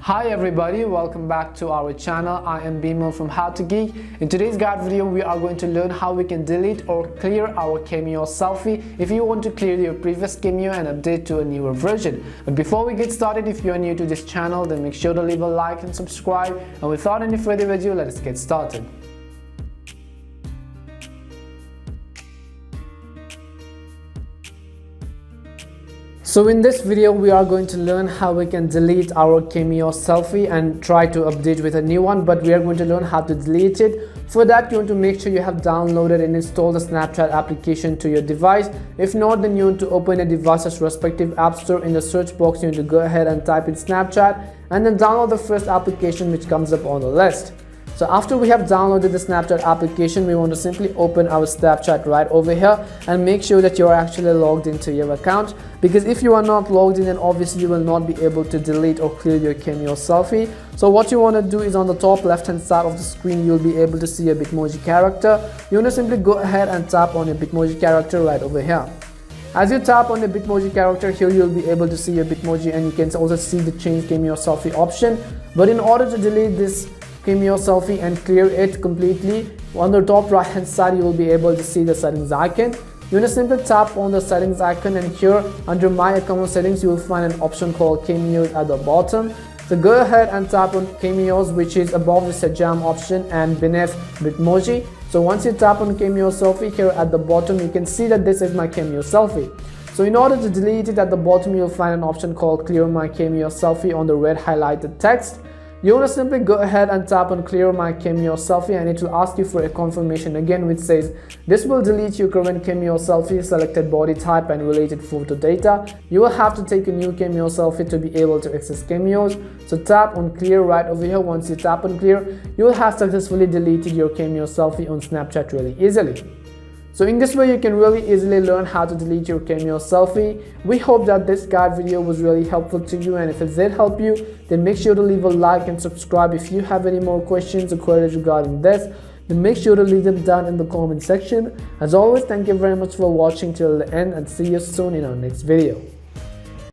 Hi everybody, welcome back to our channel. I am Bimo from How to Geek. In today's guide video, we are going to learn how we can delete or clear our Cameo selfie if you want to clear your previous Cameo and update to a newer version. But before we get started, if you are new to this channel, then make sure to leave a like and subscribe. And without any further ado, let us get started. So in this video, we are going to learn how we can delete our Cameo selfie and try to update with a new one, but we are going to learn how to delete it. For that, you want to make sure you have downloaded and installed the Snapchat application to your device. If not, then you want to open a device's respective app store. In the search box, you want to go ahead and type in Snapchat and then download the first application which comes up on the list. So after we have downloaded the Snapchat application, we want to simply open our Snapchat right over here and make sure that you are actually logged into your account, because if you are not logged in, then obviously you will not be able to delete or clear your Cameo selfie. So what you want to do is on the top left hand side of the screen, you'll be able to see a Bitmoji character. You want to simply go ahead and tap on your Bitmoji character right over here. As you tap on the Bitmoji character here, you'll be able to see your Bitmoji, and you can also see the change Cameo selfie option. But in order to delete this Cameo selfie and clear it completely, on the top right hand side you will be able to see the settings icon. You want to simply tap on the settings icon, and here under my account settings you will find an option called Cameos at the bottom. So go ahead and tap on Cameos, which is above the Sajam option and beneath Bitmoji. So once you tap on Cameo selfie, here at the bottom you can see that this is my Cameo selfie. So in order to delete it, at the bottom you'll find an option called Clear My Cameo Selfie on the red highlighted text. You want to simply go ahead and tap on Clear My Cameo Selfie, and it will ask you for a confirmation again, which says this will delete your current Cameo selfie, selected body type and related photo data. You will have to take a new Cameo selfie to be able to access Cameos. So tap on Clear right over here. Once you tap on Clear, you will have successfully deleted your Cameo selfie on Snapchat really easily. So in this way, you can really easily learn how to delete your Cameo selfie. We hope that this guide video was really helpful to you, and if it did help you, then make sure to leave a like and subscribe. If you have any more questions or queries regarding this, then make sure to leave them down in the comment section. As always, thank you very much for watching till the end, and see you soon in our next video.